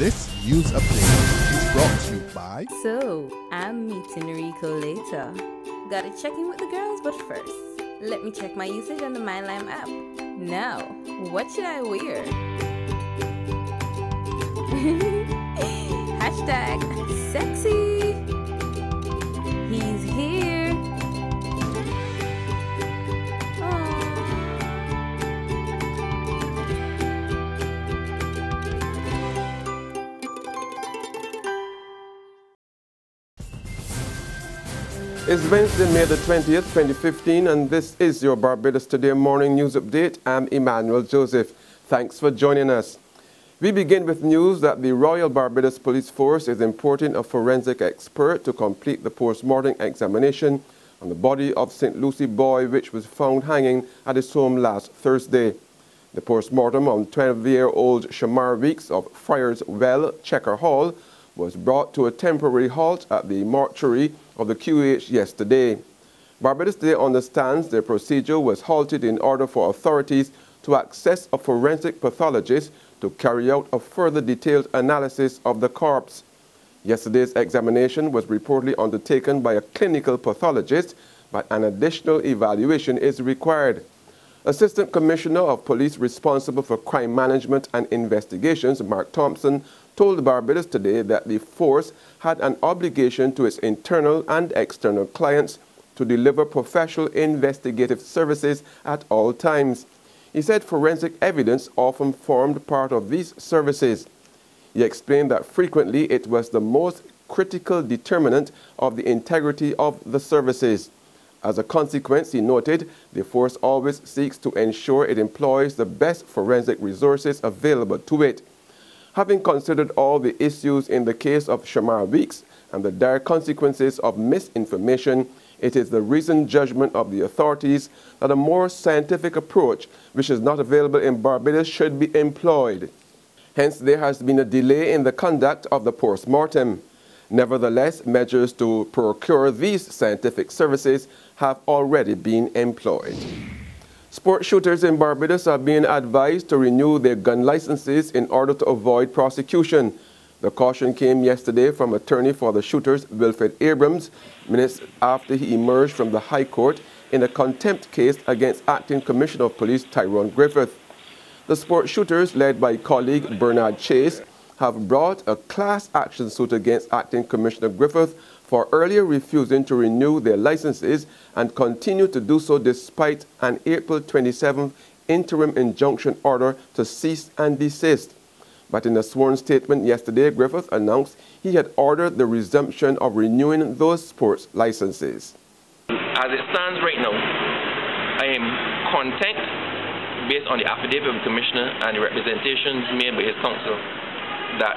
This news update is brought to you by... So, I'm meeting Rico later. Gotta check in with the girls, but first, let me check my usage on the MyLime app. Now, what should I wear? Hashtag sexy. He's here. It's Wednesday, May the 20th, 2015, and this is your Barbados Today morning news update. I'm Emmanuel Joseph. Thanks for joining us. We begin with news that the Royal Barbados Police Force is importing a forensic expert to complete the post-mortem examination on the body of St. Lucie boy, which was found hanging at his home last Thursday. The post-mortem on 12-year-old Shamar Weeks of Friars Well, Checker Hall, was brought to a temporary halt at the mortuary of the QH yesterday. Barbados Today understands the procedure was halted in order for authorities to access a forensic pathologist to carry out a further detailed analysis of the corpse. Yesterday's examination was reportedly undertaken by a clinical pathologist, but an additional evaluation is required. Assistant Commissioner of Police responsible for crime management and investigations, Mark Thompson, told Barbados Today that the force had an obligation to its internal and external clients to deliver professional investigative services at all times. He said forensic evidence often formed part of these services. He explained that frequently it was the most critical determinant of the integrity of the services. As a consequence, he noted, the force always seeks to ensure it employs the best forensic resources available to it. Having considered all the issues in the case of Shamar Weeks and the dire consequences of misinformation, it is the reasoned judgment of the authorities that a more scientific approach, which is not available in Barbados, should be employed. Hence, there has been a delay in the conduct of the post-mortem. Nevertheless, measures to procure these scientific services have already been employed. Sport shooters in Barbados are being advised to renew their gun licenses in order to avoid prosecution. The caution came yesterday from attorney for the shooters, Wilfred Abrams, minutes after he emerged from the High Court in a contempt case against Acting Commissioner of Police Tyrone Griffith. The sport shooters, led by colleague Bernard Chase, have brought a class action suit against Acting Commissioner Griffith for earlier refusing to renew their licenses and continue to do so despite an April 27th interim injunction order to cease and desist. But in a sworn statement yesterday, Griffith announced he had ordered the resumption of renewing those sports licenses. As it stands right now, I am content, based on the affidavit of the Commissioner and the representations made by his counsel, that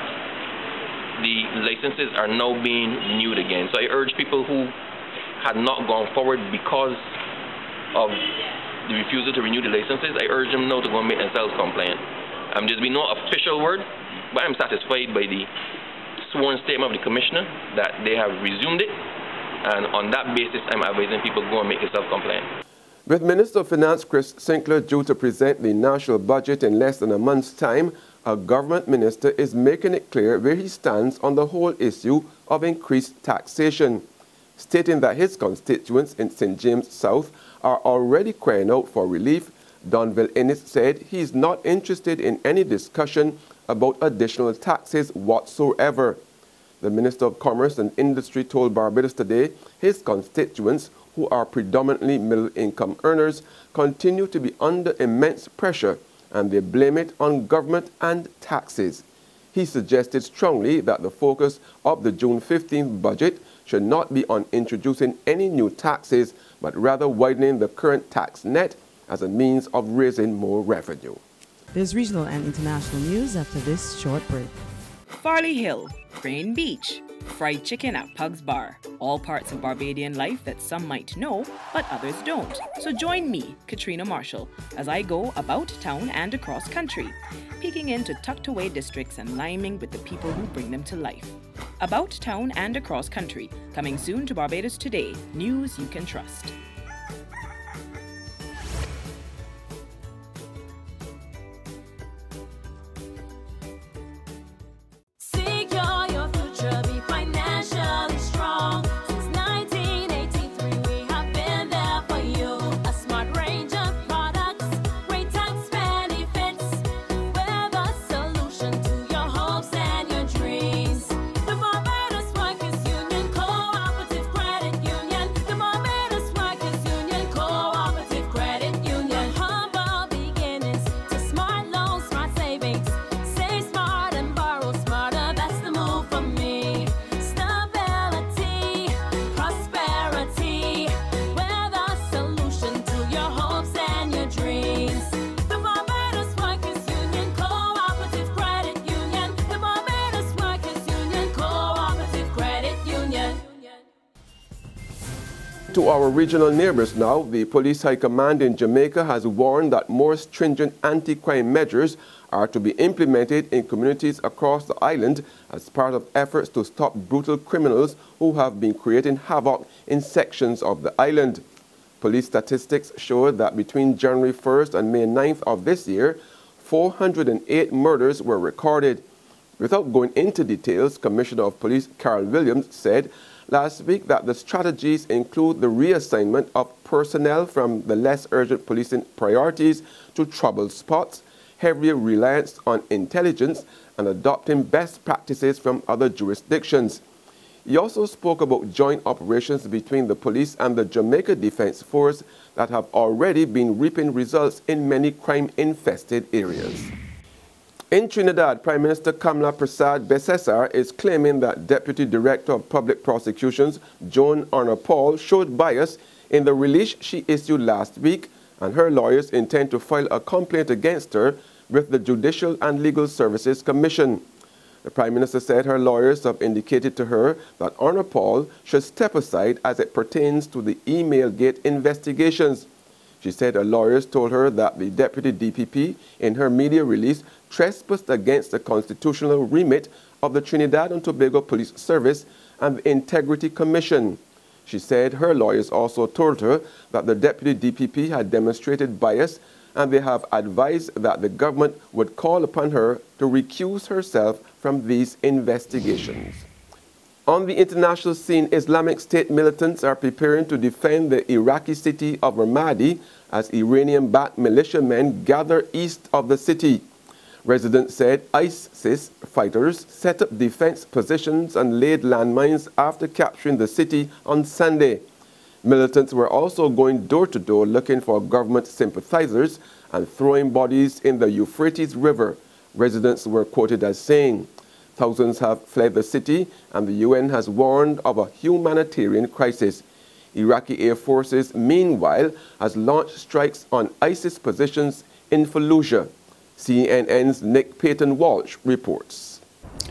the licenses are now being renewed again. So I urge people who had not gone forward because of the refusal to renew the licenses, I urge them now to go and make themselves compliant. There's been no official word, but I'm satisfied by the sworn statement of the Commissioner that they have resumed it, and on that basis I'm advising people go and make themselves compliant. With Minister of Finance Chris Sinclair due to present the national budget in less than a month's time, a government minister is making it clear where he stands on the whole issue of increased taxation. Stating that his constituents in St. James South are already crying out for relief, Donville Innes said he is not interested in any discussion about additional taxes whatsoever. The Minister of Commerce and Industry told Barbados Today his constituents, who are predominantly middle-income earners, continue to be under immense pressure, and they blame it on government and taxes. He suggested strongly that the focus of the June 15th budget should not be on introducing any new taxes, but rather widening the current tax net as a means of raising more revenue. There's regional and international news after this short break. Farley Hill, Crane Beach, fried chicken at Pug's Bar. All parts of Barbadian life that some might know, but others don't. So join me, Katrina Marshall, as I go about town and across country, peeking into tucked-away districts and liming with the people who bring them to life. About town and across country, coming soon to Barbados Today, news you can trust. to our regional neighbors now. The Police High Command in Jamaica has warned that more stringent anti-crime measures are to be implemented in communities across the island as part of efforts to stop brutal criminals who have been creating havoc in sections of the island. Police statistics show that between January 1st and May 9th of this year, 408 murders were recorded. Without going into details, Commissioner of Police Carol Williams said last week that the strategies include the reassignment of personnel from the less urgent policing priorities to trouble spots, heavier reliance on intelligence, and adopting best practices from other jurisdictions. He also spoke about joint operations between the police and the Jamaica Defense Force that have already been reaping results in many crime-infested areas. In Trinidad, Prime Minister Kamla Persad-Besessar is claiming that Deputy Director of Public Prosecutions Joan Arna-Paul showed bias in the release she issued last week, and her lawyers intend to file a complaint against her with the Judicial and Legal Services Commission. The Prime Minister said her lawyers have indicated to her that Arna-Paul should step aside as it pertains to the Emailgate investigations. She said her lawyers told her that the Deputy DPP, in her media release, trespassed against the constitutional remit of the Trinidad and Tobago Police Service and the Integrity Commission. She said her lawyers also told her that the Deputy DPP had demonstrated bias, and they have advised that the government would call upon her to recuse herself from these investigations. On the international scene, Islamic State militants are preparing to defend the Iraqi city of Ramadi as Iranian-backed militiamen gather east of the city. Residents said ISIS fighters set up defense positions and laid landmines after capturing the city on Sunday. Militants were also going door to door looking for government sympathizers and throwing bodies in the Euphrates River, residents were quoted as saying. Thousands have fled the city, and the UN has warned of a humanitarian crisis. Iraqi air forces, meanwhile, has launched strikes on ISIS positions in Fallujah. CNN's Nick Payton-Walsh reports.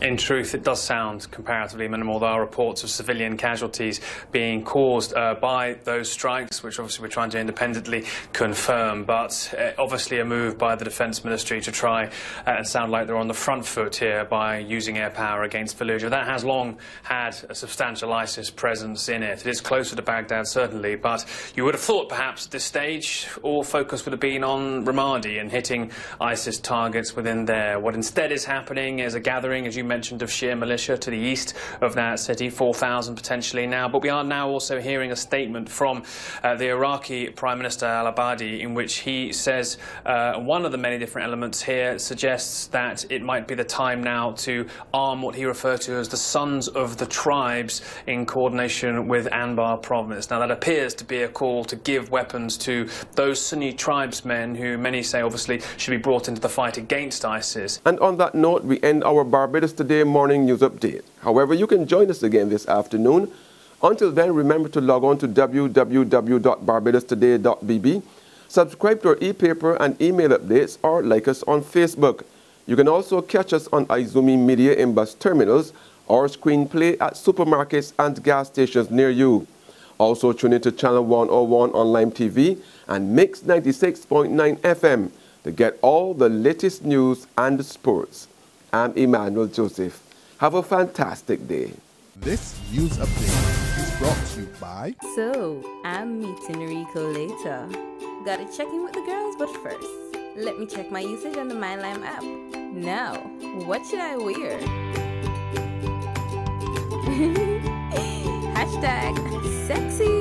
In truth, it does sound comparatively minimal. There are reports of civilian casualties being caused by those strikes, which obviously we're trying to independently confirm. But obviously a move by the Defence Ministry to try and sound like they're on the front foot here by using air power against Fallujah. That has long had a substantial ISIS presence in it. It is closer to Baghdad, certainly, but you would have thought perhaps at this stage all focus would have been on Ramadi and hitting ISIS targets within there. What instead is happening is a gathering, as you mentioned, of Shia militia to the east of that city, 4,000 potentially now. But we are now also hearing a statement from the Iraqi Prime Minister al-Abadi, in which he says one of the many different elements here suggests that it might be the time now to arm what he referred to as the sons of the tribes in coordination with Anbar province. Now that appears to be a call to give weapons to those Sunni tribesmen who many say obviously should be brought into the fight against ISIS. And on that note, we end our Barbados Today morning news update. However, you can join us again this afternoon. Until then, remember to log on to www.barbadostoday.bb, subscribe to our e-paper and email updates, or like us on Facebook. You can also catch us on Izumi Media in bus terminals or screenplay at supermarkets and gas stations near you. Also tune into Channel 101 on Lime TV and Mix 96.9 FM to get all the latest news and sports. I'm Emmanuel Joseph. Have a fantastic day. This news update is brought to you by... So, I'm meeting Rico later. Gotta check in with the girls, but first, let me check my usage on the MyLime app. Now, what should I wear? #sexy